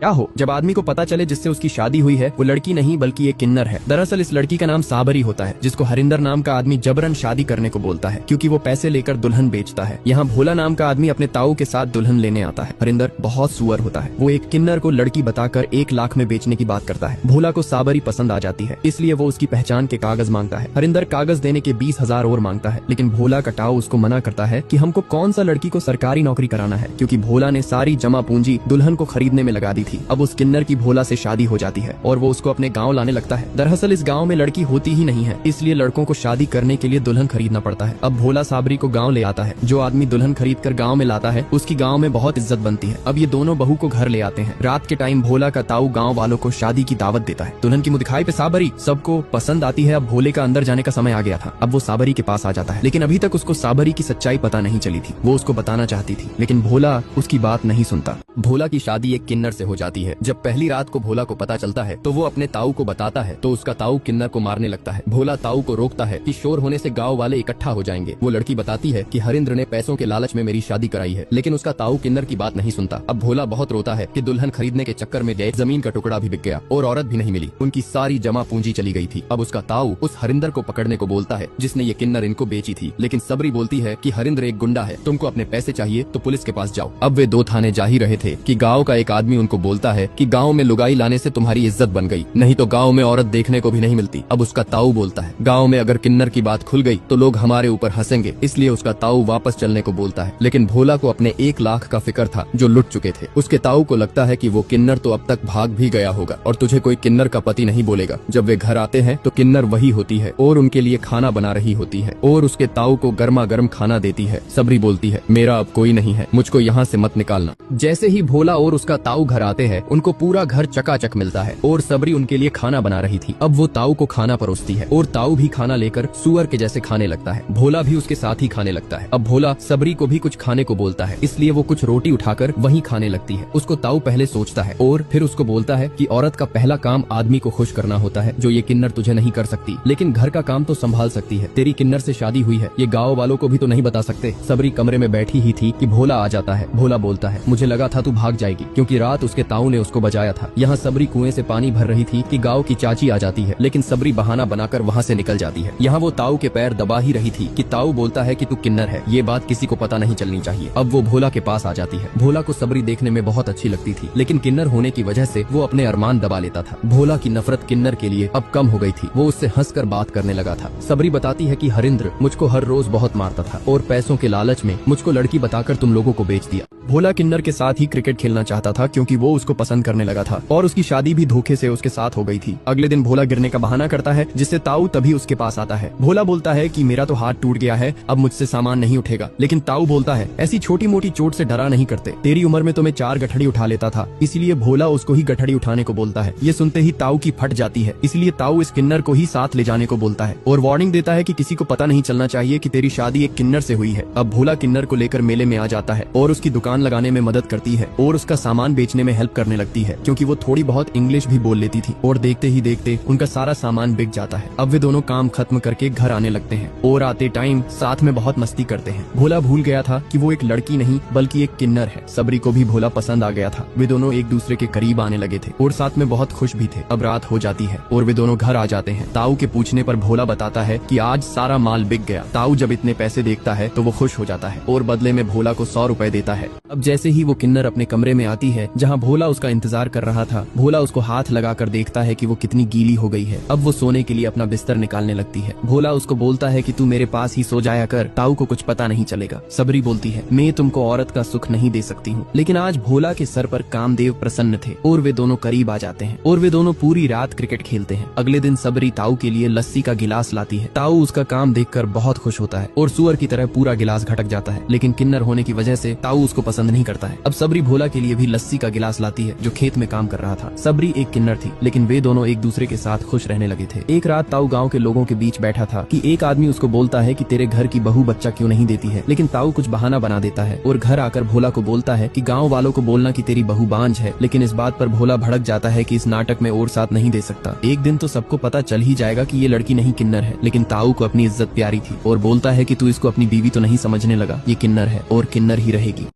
क्या हो जब आदमी को पता चले जिससे उसकी शादी हुई है वो लड़की नहीं बल्कि एक किन्नर है। दरअसल इस लड़की का नाम साबरी होता है, जिसको हरिंदर नाम का आदमी जबरन शादी करने को बोलता है क्योंकि वो पैसे लेकर दुल्हन बेचता है। यहाँ भोला नाम का आदमी अपने ताऊ के साथ दुल्हन लेने आता है। हरिंदर बहुत सुअर होता है, वो एक किन्नर को लड़की बताकर 1 लाख में बेचने की बात करता है। भोला को साबरी पसंद आ जाती है, इसलिए वो उसकी पहचान के कागज मांगता है। हरिंदर कागज देने के 20,000 और मांगता है, लेकिन भोला का ताऊ उसको मना करता है कि हमको कौन सा लड़की को सरकारी नौकरी कराना है, क्योंकि भोला ने सारी जमा पूंजी दुल्हन को खरीदने में लगा दी थी। अब उस किन्नर की भोला से शादी हो जाती है और वो उसको अपने गांव लाने लगता है। दरअसल इस गांव में लड़की होती ही नहीं है, इसलिए लड़कों को शादी करने के लिए दुल्हन खरीदना पड़ता है। अब भोला साबरी को गांव ले आता है। जो आदमी दुल्हन खरीद कर गांव में लाता है उसकी गांव में बहुत इज्जत बनती है। अब ये दोनों बहू को घर ले आते हैं। रात के टाइम भोला का ताऊ गाँव वालों को शादी की दावत देता है। दुल्हन की मुँह दिखाई पे साबरी सबको पसंद आती है। अब भोले का अंदर जाने का समय आ गया था। अब वो साबरी के पास आ जाता है, लेकिन अभी तक उसको साबरी की सच्चाई पता नहीं चली थी। वो उसको बताना चाहती थी, लेकिन भोला उसकी बात नहीं सुनता। भोला की शादी एक किन्नर से हो जाती है। जब पहली रात को भोला को पता चलता है तो वो अपने ताऊ को बताता है, तो उसका ताऊ किन्नर को मारने लगता है। भोला ताऊ को रोकता है कि शोर होने से गांव वाले इकट्ठा हो जाएंगे। वो लड़की बताती है कि हरिंद्र ने पैसों के लालच में मेरी शादी कराई है, लेकिन उसका ताऊ किन्नर की बात नहीं सुनता। अब भोला बहुत रोता है कि दुल्हन खरीदने के चक्कर में गए जमीन का टुकड़ा भी बिक गया और औरत भी नहीं मिली, उनकी सारी जमा पूंजी चली गई थी। अब उसका ताऊ उस हरिंदर को पकड़ने को बोलता है जिसने ये किन्नर इनको बेची थी, लेकिन सबरी बोलती है कि हरिंद्र एक गुंडा है, तुमको अपने पैसे चाहिए तो पुलिस के पास जाओ। अब वे 2 थाने जा ही रहे थे कि गाँव का एक आदमी उनको बोलता है कि गाँव में लुगाई लाने से तुम्हारी इज्जत बन गई, नहीं तो गांव में औरत देखने को भी नहीं मिलती। अब उसका ताऊ बोलता है गांव में अगर किन्नर की बात खुल गई तो लोग हमारे ऊपर हंसेंगे, इसलिए उसका ताऊ वापस चलने को बोलता है। लेकिन भोला को अपने 1 लाख का फिक्र था जो लुट चुके थे। उसके ताऊ को लगता है कि वो किन्नर तो अब तक भाग भी गया होगा और तुझे कोई किन्नर का पति नहीं बोलेगा। जब वे घर आते हैं तो किन्नर वही होती है और उनके लिए खाना बना रही होती है और उसके ताऊ को गर्मा गर्म खाना देती है। सबरी बोलती है मेरा अब कोई नहीं है, मुझको यहाँ से मत निकालना। जैसे ही भोला और उसका ताऊ घर आते हैं उनको पूरा घर चकाचक मिलता है और सबरी उनके लिए खाना बना रही थी। अब वो ताऊ को खाना परोसती है और ताऊ भी खाना लेकर सुअर के जैसे खाने लगता है। भोला भी उसके साथ ही खाने लगता है। अब भोला सबरी को भी कुछ खाने को बोलता है, इसलिए वो कुछ रोटी उठाकर वहीं खाने लगती है। उसको ताऊ पहले सोचता है और फिर उसको बोलता है कि औरत का पहला काम आदमी को खुश करना होता है, जो ये किन्नर तुझे नहीं कर सकती, लेकिन घर का काम तो संभाल सकती है। तेरी किन्नर से शादी हुई है, ये गाँव वालों को भी तो नहीं बता सकते। सबरी कमरे में बैठी ही थी कि भोला आ जाता है। भोला बोलता है मुझे लगा था तू भाग जाएगी, क्योंकि रात उसके ताऊ ने उसको बचाया था। यहाँ सबरी कुएं से पानी भर रही थी कि गाँव की चाची आ जाती है, लेकिन सबरी बहाना बनाकर वहाँ से निकल जाती है। यहाँ वो ताऊ के पैर दबा ही रही थी कि ताऊ बोलता है कि तू किन्नर है, ये बात किसी को पता नहीं चलनी चाहिए। अब वो भोला के पास आ जाती है। भोला को सबरी देखने में बहुत अच्छी लगती थी, लेकिन किन्नर होने की वजह से वो अपने अरमान दबा लेता था। भोला की नफरत किन्नर के लिए अब कम हो गई थी। वो उससे हंसकर बात करने लगा था। सबरी बताती है कि हरिंद्र मुझको हर रोज बहुत मारता था और पैसों के लालच में मुझको लड़की बताकर तुम लोगों को बेच दिया। भोला किन्नर के साथ ही क्रिकेट खेलना चाहता था क्योंकि वो उसको पसंद करने लगा था और उसकी शादी भी धोखे से उसके साथ हो गई थी। अगले दिन भोला गिरने का बहाना करता है, जिससे ताऊ तभी उसके पास आता है। भोला बोलता है कि मेरा तो हाथ टूट गया है, अब मुझसे सामान नहीं उठेगा, लेकिन ताऊ बोलता है ऐसी छोटी मोटी चोट से डरा नहीं करते, तेरी उम्र में तो मैं 4 गठड़ी उठा लेता था, इसलिए भोला उसको ही गठड़ी उठाने को बोलता है। ये सुनते ही ताऊ की फट जाती है, इसलिए ताऊ इस किन्नर को ही साथ ले जाने को बोलता है और वार्निंग देता है कि किसी को पता नहीं चलना चाहिए कि तेरी शादी एक किन्नर से हुई है। अब भोला किन्नर को लेकर मेले में आ जाता है और उसकी दुकान लगाने में मदद करती है और उसका सामान बेचने में हेल्प करने लगती है, क्योंकि वो थोड़ी बहुत इंग्लिश भी बोल लेती थी। और देखते ही देखते उनका सारा सामान बिक जाता है। अब वे दोनों काम खत्म करके घर आने लगते हैं और आते टाइम साथ में बहुत मस्ती करते हैं। भोला भूल गया था कि वो एक लड़की नहीं बल्कि एक किन्नर है। सबरी को भी भोला पसंद आ गया था। वे दोनों एक दूसरे के करीब आने लगे थे और साथ में बहुत खुश भी थे। अब रात हो जाती है और वे दोनों घर आ जाते हैं। ताऊ के पूछने पर भोला बताता है कि आज सारा माल बिक गया। ताऊ जब इतने पैसे देखता है तो वो खुश हो जाता है और बदले में भोला को 100 रुपए देता है। अब जैसे ही वो किन्नर अपने कमरे में आती है जहाँ भोला उसका इंतजार कर रहा था, भोला उसको हाथ लगाकर देखता है कि वो कितनी गीली हो गई है। अब वो सोने के लिए अपना बिस्तर निकालने लगती है। भोला उसको बोलता है कि तू मेरे पास ही सो जाया कर, ताऊ को कुछ पता नहीं चलेगा। सबरी बोलती है मैं तुमको औरत का सुख नहीं दे सकती हूँ, लेकिन आज भोला के सर पर कामदेव प्रसन्न थे और वे दोनों करीब आ जाते हैं और वे दोनों पूरी रात क्रिकेट खेलते हैं। अगले दिन सबरी ताऊ के लिए लस्सी का गिलास लाती है। ताऊ उसका काम देखकर बहुत खुश होता है और सुअर की तरह पूरा गिलास घटक जाता है, लेकिन किन्नर होने की वजह से ताऊ उसको पसंद नहीं करता है। अब सबरी भोला के लिए भी लस्सी का गिलास लाती है, जो खेत में काम कर रहा था। सबरी एक किन्नर थी, लेकिन वे दोनों एक दूसरे के साथ खुश रहने लगे थे। एक रात ताऊ गांव के लोगों के बीच बैठा था कि एक आदमी उसको बोलता है कि तेरे घर की बहू बच्चा क्यों नहीं देती है, लेकिन ताऊ कुछ बहाना बना देता है और घर आकर भोला को बोलता है कि गाँव वालों को बोलना कि तेरी बहू बांझ है। लेकिन इस बात पर भोला भड़क जाता है कि इस नाटक में और साथ नहीं दे सकता, एक दिन तो सबको पता चल ही जाएगा कि ये लड़की नहीं किन्नर है। लेकिन ताऊ को अपनी इज्जत प्यारी थी और बोलता है कि तू इसको अपनी बीवी तो नहीं समझने लगा, ये किन्नर है और किन्नर ही रहेगी।